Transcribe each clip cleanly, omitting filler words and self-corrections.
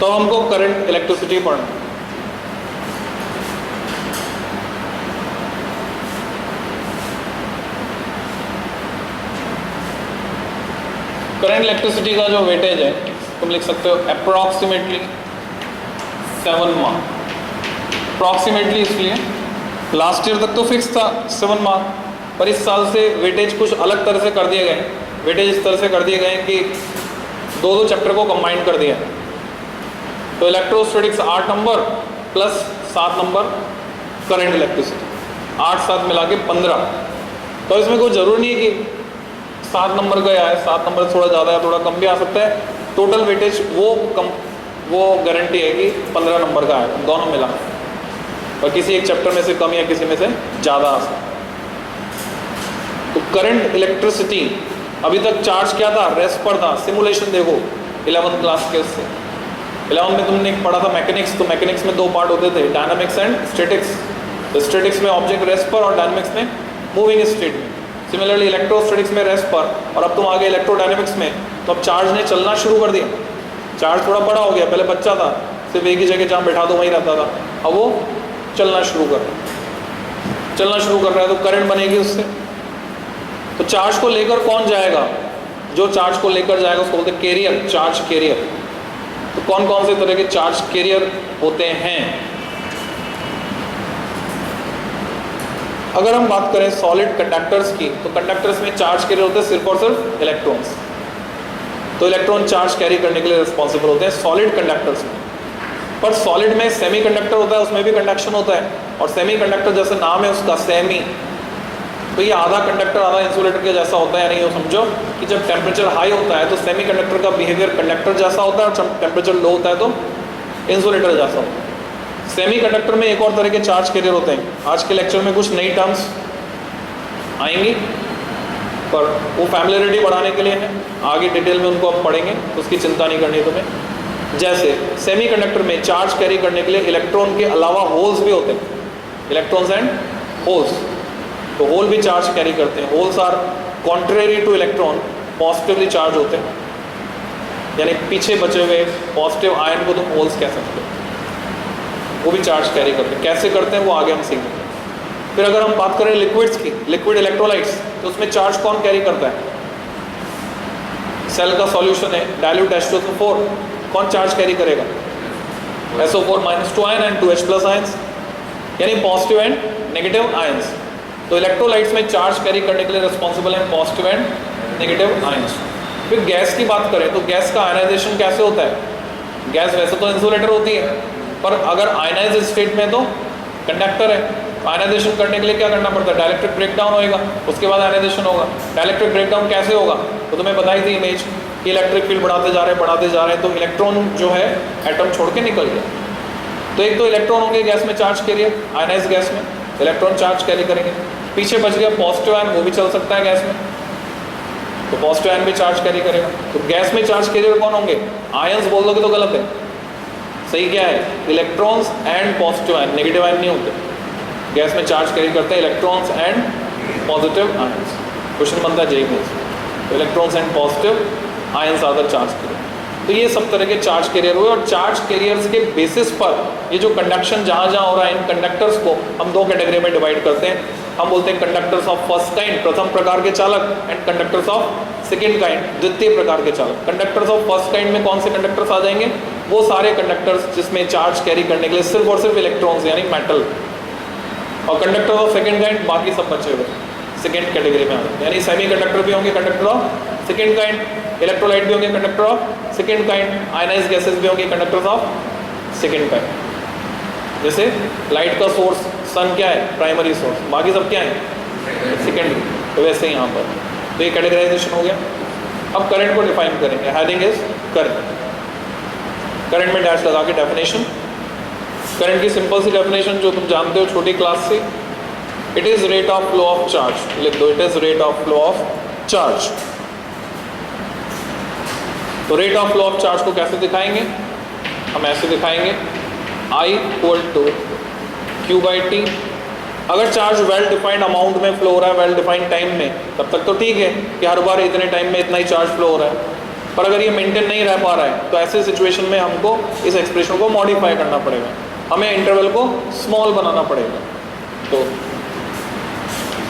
तो हमको current electricity पढ़ना है। करंट इलेक्ट्रिसिटी का जो वेटेज है तुम लिख सकते हो अप्रॉक्सीमेटली 7 मार्क। अप्रॉक्सीमेटली इसलिए लास्ट ईयर तक तो फिक्स था 7 मार्क, पर इस साल से वेटेज कुछ अलग तरह से कर दिए गए। वेटेज इस तरह से कर दिए गए कि दो चैप्टर को कंबाइन कर दिया। तो electrostatics 8 number plus 7 number current electricity, 8-7 मिला के 15। तो इसमें कोई ज़रूर नहीं है कि 7 नंबर का आया, 7 नंबर थोड़ा ज़्यादा है थोड़ा कम भी आ सकता है। टोटल वेटेज वो गारंटी है कि 15 नंबर का है, दोनों मिला, और किसी एक चैप्टर में से कम या किसी में से ज़्यादा आ सकता है। तो करंट इलेक्ट्रिसिटी अभी तक चार्ज क्या था, रेस्ट पर था। सिमुलेशन देखो 11th क्लास के उससे 11 में तुमने पढ़ा था मैकेनिक्स, तो मैकेनिक्स में 2 पार्ट होते थे, डायनामिक्स एंड स्टैटिक्स। तो स्टैटिक्स में ऑब्जेक्ट रेस्ट पर और डायनामिक्स में मूविंग स्टेट में। सिमिलरली इलेक्ट्रोस्टैटिक्स में रेस्ट पर, और अब तुम आगे इलेक्ट्रोडायनेमिक्स में। तो अब चार्ज ने चलना शुरू कर दिया, चार्ज थोड़ा बड़ा हो गया। पहले बच्चा था, सिर्फ एक ही जगह जहाँ बैठा दो वहीं रहता था, अब वो चलना शुरू कर रहा है, तो करंट बनेगी उससे। तो चार्ज को लेकर कौन जाएगा, जो चार्ज को लेकर जाएगा उसको बोलते हैं कैरियर, चार्ज कैरियर। तो कौन कौन से तरह के चार्ज कैरियर होते हैं? अगर हम बात करें सॉलिड कंडक्टर्स की, तो कंडक्टर्स में चार्ज कैरियर होते हैं सिर्फ और सिर्फ इलेक्ट्रॉन्स। तो इलेक्ट्रॉन चार्ज कैरी करने के लिए रिस्पॉन्सिबल होते हैं सॉलिड कंडक्टर्स में। पर सॉलिड में सेमी कंडक्टर होता है, उसमें भी कंडक्शन होता है। और सेमी कंडक्टर जैसे नाम है उसका सेमी, तो ये आधा कंडक्टर आधा इंसुलेटर के जैसा होता है। यानी ये समझो कि जब टेम्परेचर हाई होता है तो सेमी कंडक्टर का बिहेवियर कंडक्टर जैसा होता है, और जब टेम्परेचर लो होता है तो इंसुलेटर जैसा होता है। सेमी कंडक्टर में एक और तरह के चार्ज कैरियर होते हैं। आज के लेक्चर में कुछ नई टर्म्स आएंगी, पर वो फैमिलियरिटी बढ़ाने के लिए है, आगे डिटेल में उनको हम पढ़ेंगे, तो उसकी चिंता नहीं करनी तुम्हें। जैसे सेमी कंडक्टर में चार्ज कैरी करने के लिए इलेक्ट्रॉन के अलावा होल्स भी होते हैं, इलेक्ट्रॉन्स एंड होल्स। तो होल भी चार्ज कैरी करते हैं। Holes are contrary to electron, positively charge होते हैं, यानी पीछे बचे हुए पॉजिटिव आयन को तुम होल्स कह सकते हो, वो भी चार्ज कैरी करते हैं। कैसे करते हैं वो आगे हम सीखेंगे। फिर अगर हम बात करें लिक्विड्स की, लिक्विड इलेक्ट्रोलाइट्स, तो उसमें चार्ज कौन कैरी करता है? सेल का सॉल्यूशन है डाइल्यूट H2SO4, कौन चार्ज कैरी करेगा? SO4- 2 ion and 2H+ ions, यानी पॉजिटिव एंड नेगेटिव आयंस। तो इलेक्ट्रोलाइट्स में चार्ज कैरी करने के लिए रिस्पॉन्सिबल है पॉजिटिव एंड नेगेटिव आयंस। फिर गैस की बात करें तो गैस का आयनाइजेशन कैसे होता है? गैस वैसे तो इंसुलेटर होती है, पर अगर आयनाइज स्टेट में तो कंडक्टर है। आयनाइजेशन करने के लिए क्या करना पड़ता है? डाइलेक्ट्रिक ब्रेकडाउन होएगा, उसके बाद आयनाइजेशन होगा। डाइलेक्ट्रिक ब्रेकडाउन कैसे होगा? तो तुम्हें बताई थी इमेज कि इलेक्ट्रिक फील्ड बढ़ाते जा रहे हैं, तो इलेक्ट्रॉन जो है एटम छोड़ के निकल गया। तो एक तो इलेक्ट्रॉन होंगे गैस में चार्ज कैरियर, आयनाइज गैस में इलेक्ट्रॉन चार्ज कैरी करेंगे। पीछे बच गया पॉजिटिव आयन, वो भी चल सकता है गैस में, तो पॉजिटिव आयन भी चार्ज कैरी करेगा। तो गैस में चार्ज कैरियर कौन होंगे? आयंस बोल दोगे तो गलत है, सही क्या है? Electrons and positive ion, negative ion नहीं होते। गैस में चार्ज कैरी करते हैं electrons and positive ions. Question बनता है जेई में, तो electrons and positive ions are the charge carrier. तो ये सब तरह के चार्ज कैरियर हुए, और चार्ज कैरियर्स के बेसिस पर ये जो कंडक्शन जहाँ जहाँ हो रहा है, इन कंडक्टर्स को हम 2 कैटेगरी में डिवाइड करते हैं। हम बोलते हैं कंडक्टर्स ऑफ फर्स्ट काइंड, प्रथम प्रकार के चालक, and conductors of second kind, द्वितीय प्रकार के चालक। कंडक्टर्स ऑफ फर्स्ट काइंड में कौन से कंडक्टर्स आ जाएंगे? वो सारे कंडक्टर्स जिसमें चार्ज कैरी करने के लिए सिर्फ और सिर्फ इलेक्ट्रॉन्स यानी मेटल, और कंडक्टर ऑफ सेकेंड काइंड बाकी सब बचे हुए सेकेंड कैटेगरी में आ जाते हैं। यानी सेमी कंडक्टर भी होंगे conductor of second kind, electrolyte भी होंगे conductor of second kind, ionise gases भी होंगे कंडक्टर्स ऑफ सेकेंड काइंड। जैसे लाइट का सोर्स सन क्या है? प्राइमरी सोर्स, बाकी सब क्या है? सेकेंडरी। तो वैसे यहाँ पर तो ये कैटेगराइजेशन हो गया। अब करंट को डिफाइन करेंगे। Heading is current. करंट में डैश लगा के डेफिनेशन। करंट की सिंपल सी डेफिनेशन जो तुम जानते हो छोटी क्लास से, it is rate of flow of charge. लिख दो, it is rate of flow of charge. तो rate of flow of charge को कैसे दिखाएंगे? हम ऐसे दिखाएंगे, I = Q/T। अगर चार्ज वेल डिफाइंड अमाउंट में फ्लो हो रहा है, वेल डिफाइंड टाइम में, तब तक तो ठीक है कि हर बार इतने टाइम में इतना ही चार्ज फ्लो हो रहा है। पर अगर ये मेंटेन नहीं रह पा रहा है तो ऐसे सिचुएशन में हमको इस एक्सप्रेशन को मॉडिफाई करना पड़ेगा, हमें इंटरवल को स्मॉल बनाना पड़ेगा। तो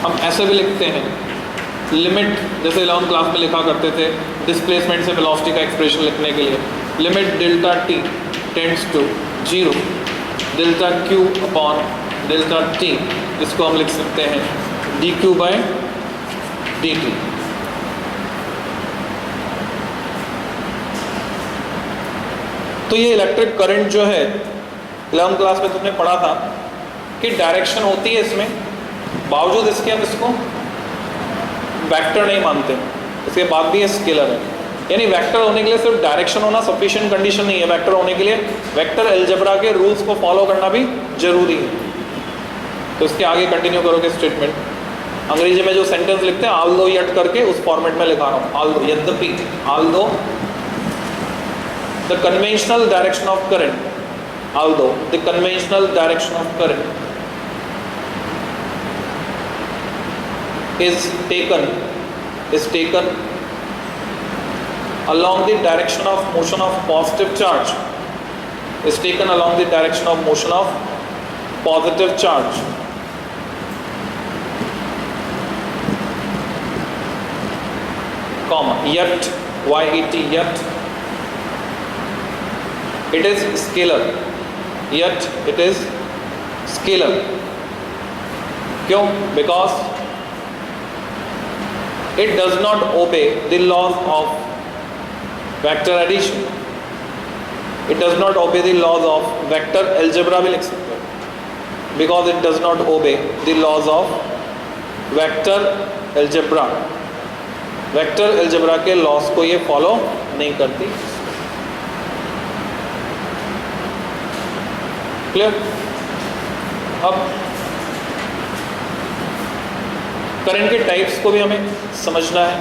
हम ऐसे भी लिखते हैं लिमिट, जैसे 11th क्लास में लिखा करते थे डिस्प्लेसमेंट से वेलोसिटी का एक्सप्रेशन लिखने के लिए, limit delta T tends to 0 delta Q upon delta T, जिसको हम लिख सकते हैं dq बाय dt। तो ये इलेक्ट्रिक करंट जो है 11th क्लास में तुमने पढ़ा था कि डायरेक्शन होती है इसमें, बावजूद इसके हम इसको वेक्टर नहीं मानते, इसके बाद भी ये स्केलर है। यानी वेक्टर होने के लिए सिर्फ डायरेक्शन होना सफिशिएंट कंडीशन नहीं है, वेक्टर होने के लिए वेक्टर अलजेब्रा के रूल्स को फॉलो करना भी जरूरी है। तो इसके आगे कंटिन्यू करोगे स्टेटमेंट, अंग्रेजी में जो सेंटेंस लिखते हैं आल्दो यट करके उस फॉर्मेट में लिखा रहा हूँ, आल्दो यद्यपि, Aldous the conventional direction of current, although the conventional direction of current is taken along the direction of motion of positive charge, is taken along the direction of motion of positive charge, comma, yet, yet it is scalar, yet it is scalar। क्यों? Because it does not obey the laws of vector addition, it does not obey the laws of vector algebra भी लिख सकते हो, because it does not obey the laws of vector algebra, vector algebra के laws को ये follow नहीं करती। Clear? अब करंट के टाइप्स को भी हमें समझना है।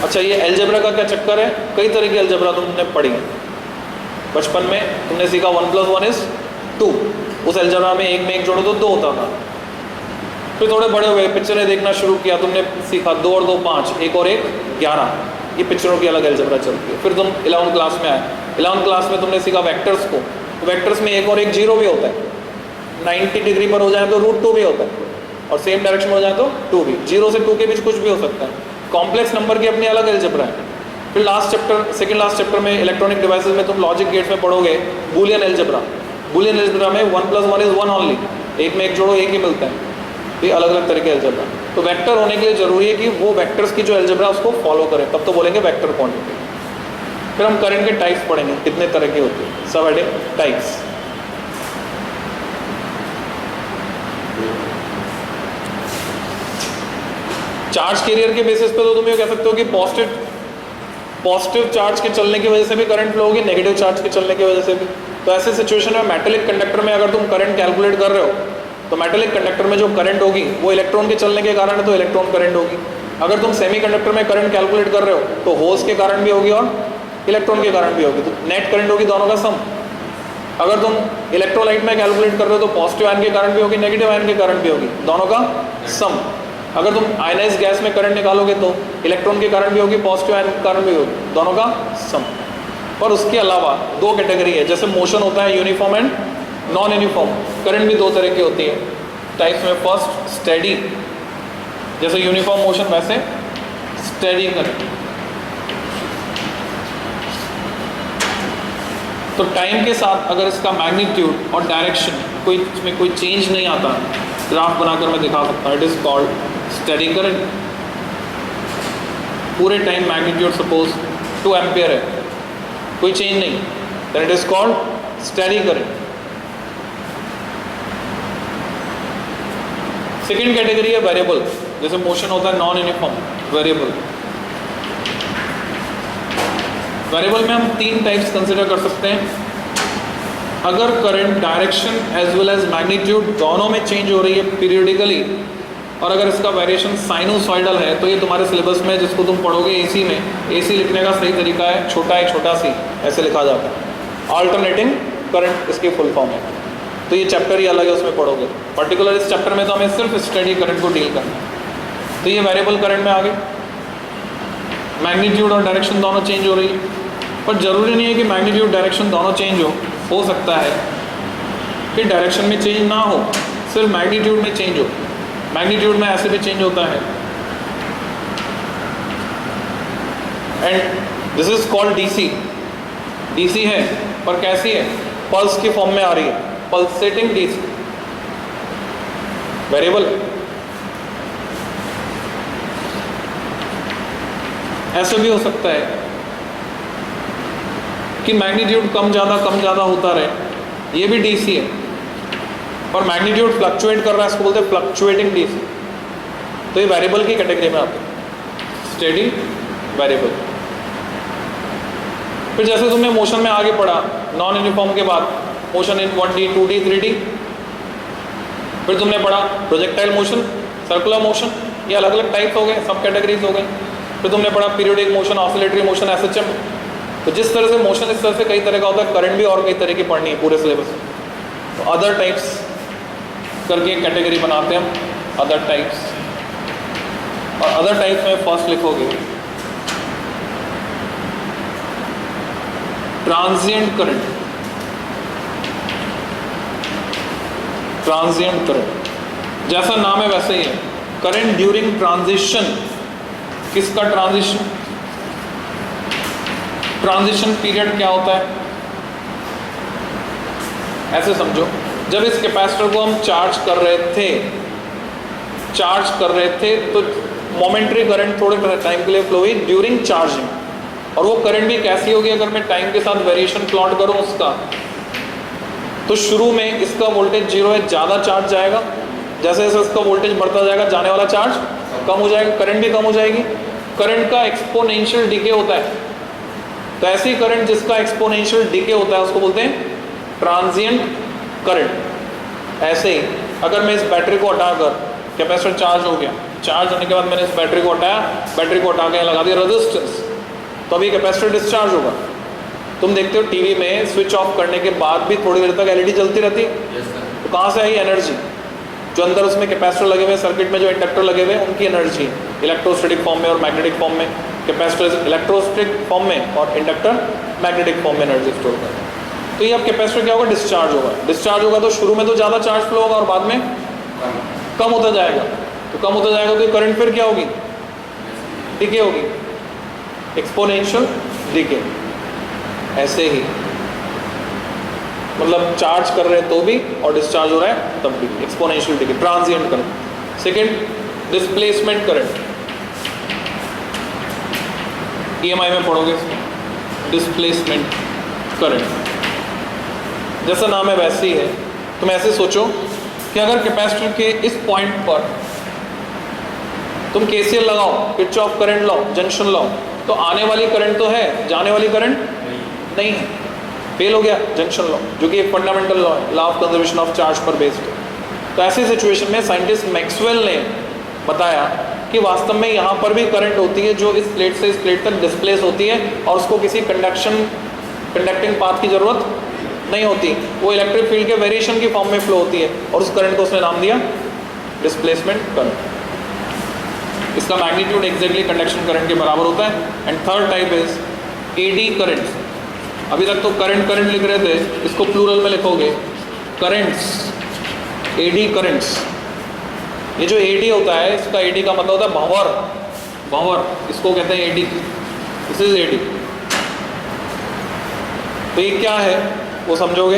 अच्छा, ये अलजेब्रा का क्या चक्कर है, कई तरह की अलजेब्रा तुमने पढ़ी है बचपन में, तुमने सीखा 1 + 1 = 2, उस अलजेब्रा में एक में एक जोड़ो तो 2 होता था। फिर थोड़े बड़े हुए, पिक्चरें देखना शुरू किया, तुमने सीखा 2 और 2 5, 1 और 1 11, ये पिक्चरों की अलग अलजेब्रा चलती है। फिर तुम 11th क्लास में आए, 11th क्लास में तुमने सीखा वेक्टर्स को, वेक्टर्स में 1 और 1 0 भी होता है, 90 डिग्री पर हो जाए तो √2 भी होता है, और सेम डायरेक्शन हो जाए तो 2 भी, 0 से 2 के बीच कुछ भी हो सकता है। कॉम्प्लेक्स नंबर की अपनी अलग अलजेब्रा है। फिर last chapter, second last chapter में इलेक्ट्रॉनिक डिवाइसेस में तुम लॉजिक गेट्स में पढ़ोगे बूलियन अलजेब्रा, बूलियन अलजेब्रा में 1 + 1 = 1 ओनली, एक में एक जोड़ो एक ही मिलता है। ये अलग अलग तरह के अलजेब्रा। तो वेक्टर होने के लिए जरूरी है कि वो वेक्टर्स की जो अलजेब्रा उसको फॉलो करें, तब तो बोलेंगे वेक्टर क्वांटिटी। फिर हम करंट के टाइप्स पढ़ेंगे, कितने तरह के होते हैं, सब एडे टाइप्स। चार्ज कैरियर के बेसिस पे तो तुम ये कह सकते हो कि पॉजिटिव चार्ज के चलने की वजह से भी करंट फ्लो होगी, नेगेटिव चार्ज के चलने की वजह से भी। तो ऐसे सिचुएशन में मेटेलिक कंडक्टर में अगर तुम करंट कैलकुलेट कर रहे हो तो मेटेलिक कंडक्टर में जो करंट होगी वो इलेक्ट्रॉन के चलने के कारण है, तो इलेक्ट्रॉन करंट होगी। अगर तुम सेमीकंडक्टर में करंट कैलकुलेट कर रहे हो तो होल्स के कारण भी होगी और इलेक्ट्रॉन के कारण भी होगी, तो नेट करंट होगी दोनों का सम। अगर तुम इलेक्ट्रोलाइट में कैलकुलेट कर रहे हो तो पॉजिटिव आयन के कारण भी होगी, नेगेटिव आयन के कारण भी होगी, दोनों का सम। अगर तुम आयनाइज गैस में करंट निकालोगे तो इलेक्ट्रॉन के कारण भी होगी, पॉजिटिव आयन के कारण भी होगी, दोनों का सम। और उसके अलावा 2 कैटेगरी है, जैसे मोशन होता है uniform and non uniform, current भी 2 तरह की होती है टाइप्स में। फर्स्ट स्टेडी, जैसे यूनिफॉर्म मोशन वैसे स्टेडी करंट। तो टाइम के साथ अगर इसका मैग्नीट्यूड और डायरेक्शन इसमें कोई चेंज नहीं आता, ग्राफ बनाकर मैं दिखा सकता हूँ, it is called steady current. पूरे टाइम मैग्नीट्यूड सपोज 2 एम्पियर है, कोई चेंज नहीं, then it is called steady current. Second category है वेरिएबल, जैसे मोशन होता है नॉन यूनिफॉर्म वेरिएबल। वेरिएबल में हम 3 टाइप्स कंसिडर कर सकते हैं। अगर current direction as well as magnitude दोनों में चेंज हो रही है पीरियडिकली, और अगर इसका वेरिएशन साइनोसॉइडल है, तो ये तुम्हारे सिलेबस में जिसको तुम पढ़ोगे एसी में, एसी लिखने का सही तरीका है छोटा सी, ऐसे लिखा जाता है, अल्टरनेटिंग करंट इसकी फुल फॉर्म है। तो ये चैप्टर ही अलग है, उसमें पढ़ोगे। पर्टिकुलर इस चैप्टर में तो हमें सिर्फ स्टेडी करंट को डील करना है। तो ये वेरिएबल करंट में आ गए। मैग्नीट्यूड और डायरेक्शन दोनों चेंज हो रही है, पर ज़रूरी नहीं है कि मैग्नीट्यूड डायरेक्शन दोनों चेंज हो सकता है कि डायरेक्शन में चेंज ना हो, सिर्फ मैग्नीट्यूड में चेंज हो। मैग्नीट्यूड में ऐसे भी चेंज होता है। And this is called DC. DC है पर कैसी है? पल्स की फॉर्म में आ रही है, पल्सेटिंग डीसी, वेरिएबल। ऐसे भी हो सकता है कि मैग्नीट्यूड कम ज़्यादा होता रहे, ये भी डीसी है, पर मैग्नीट्यूड फ्लक्चुएट कर रहा है, इसको बोलते हैं फ्लक्चुएटिंग डीसी। तो ये वेरिएबल की कैटेगरी में आते हैं, स्टेडी वेरिएबल। फिर जैसे तुमने मोशन में आगे पढ़ा, नॉन यूनिफॉर्म के बाद motion in 1D 2D 3D, फिर तुमने पढ़ा प्रोजेक्टाइल मोशन, सर्कुलर मोशन, ये अलग अलग टाइप्स हो गए, सब कैटेगरीज हो गए। फिर तुमने पढ़ा periodic motion, oscillatory motion, SHM. तो जिस तरह से मोशन इस तरह से कई तरह का होता है, करंट भी और कई तरह की पढ़नी है पूरे सिलेबस में। तो अदर टाइप्स करके एक कैटेगरी बनाते हैं हम, अदर टाइप्स। और अदर टाइप्स में फर्स्ट लिखोगे ट्रांजिएंट करंट। ट्रांजिएंट करंट जैसा नाम है वैसे ही है, करंट ड्यूरिंग ट्रांजिशन। किसका ट्रांजिशन? ट्रांजिशन पीरियड क्या होता है? ऐसे समझो, जब इस कैपेसिटर को हम चार्ज कर रहे थे तो मोमेंटरी करंट थोड़े टाइम के लिए फ्लो हुई ड्यूरिंग चार्जिंग। और वो करंट भी कैसी होगी अगर मैं टाइम के साथ वेरिएशन प्लॉट करूं उसका, तो शुरू में इसका वोल्टेज 0 है, ज़्यादा चार्ज जाएगा, जैसे जैसे इसका वोल्टेज बढ़ता जाएगा जाने वाला चार्ज कम हो जाएगा, करंट भी कम हो जाएगी। करंट का एक्सपोनेंशियल डिके होता है, तो ऐसी करंट जिसका एक्सपोनेंशियल डिके होता है उसको बोलते हैं ट्रांजिएंट करंट। ऐसे ही अगर मैं इस बैटरी को हटाकर, कैपेसिटर चार्ज हो गया, चार्ज होने के बाद मैंने इस बैटरी को हटाया, बैटरी को हटा के लगा दिया रेजिस्टेंस, तो अभी कैपेसिटर डिस्चार्ज होगा। तुम देखते हो टीवी में स्विच ऑफ करने के बाद भी थोड़ी देर तक एलईडी जलती रहती है, तो कहाँ से आई एनर्जी? जो अंदर उसमें कैपेसिटर लगे हुए, सर्किट में जो इंडक्टर लगे हुए हैं उनकी एनर्जी, इलेक्ट्रोस्टैटिक फॉर्म में और मैग्नेटिक फॉर्म में। कैपेसिटर इलेक्ट्रोस्टैटिक फॉर्म में और इंडक्टर मैग्नेटिक फॉर्म में एनर्जी स्टोर करता है। तो ये अब कैपेसिटर क्या होगा? डिस्चार्ज होगा। डिस्चार्ज होगा तो शुरू में तो ज़्यादा चार्ज फ्लो होगा और बाद में कम होता जाएगा। तो कम होता जाएगा तो करंट फिर क्या होगी? डिके होगी, एक्सपोनेंशियल डिके। ऐसे ही मतलब चार्ज कर रहे हैं तो भी और डिस्चार्ज हो रहा है तब भी, exponential decay, transient current. Second displacement current, EMI में पढ़ोगे डिस्प्लेसमेंट करंट। जैसा नाम है वैसे ही है। तुम ऐसे सोचो कि अगर कैपेसिटर के इस पॉइंट पर तुम KCL लगाओ, Kirchhoff current law, junction law, तो आने वाली करंट तो है, जाने वाली करंट नहीं है, फेल हो गया जंक्शन लॉ, जो कि एक फंडामेंटल लॉ है, law of conservation of charge पर बेस्ड है। तो ऐसी सिचुएशन में साइंटिस्ट मैक्सवेल ने बताया कि वास्तव में यहाँ पर भी करंट होती है जो इस प्लेट से इस प्लेट तक डिस्प्लेस होती है और उसको किसी कंडक्टिंग पाथ की जरूरत नहीं होती, वो इलेक्ट्रिक फील्ड के वेरिएशन की फॉर्म में फ्लो होती है, और उस करंट को उसने नाम दिया डिस्प्लेसमेंट करंट। इसका मैग्नीट्यूड एग्जैक्टली कंडक्शन करंट के बराबर होता है। And third type is eddy currents. अभी तक तो करंट लिख रहे थे, इसको प्लूरल में लिखोगे करंट्स, एडी करंट्स। ये जो एडी होता है, इसका एडी का मतलब होता है भंवर, इसको कहते हैं एडी, दिस इज एडी। तो ये क्या है वो समझोगे।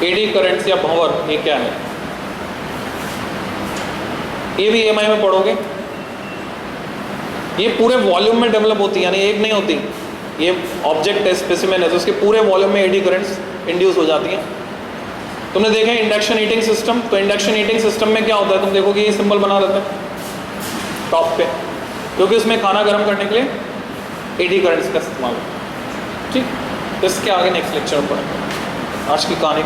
एडी करंट्स या भंवर ये क्या है, ये भी EMI में पढ़ोगे। ये पूरे वॉल्यूम में डेवलप होती है, यानी एक नहीं होती, ये ऑब्जेक्ट है, स्पेसिमेन है, तो उसके पूरे वॉल्यूम में एडी करंट्स इंड्यूस हो जाती हैं। तुमने देखा है इंडक्शन हीटिंग सिस्टम, तो इंडक्शन हीटिंग सिस्टम में क्या होता है, तुम देखोगे ये सिंबल बना रहता है टॉप पे, क्योंकि उसमें खाना गर्म करने के लिए एडी करंट्स का इस्तेमाल होता है। ठीक, तो इसके आगे नेक्स्ट लेक्चर में पढ़ेंगे। आज की कहानी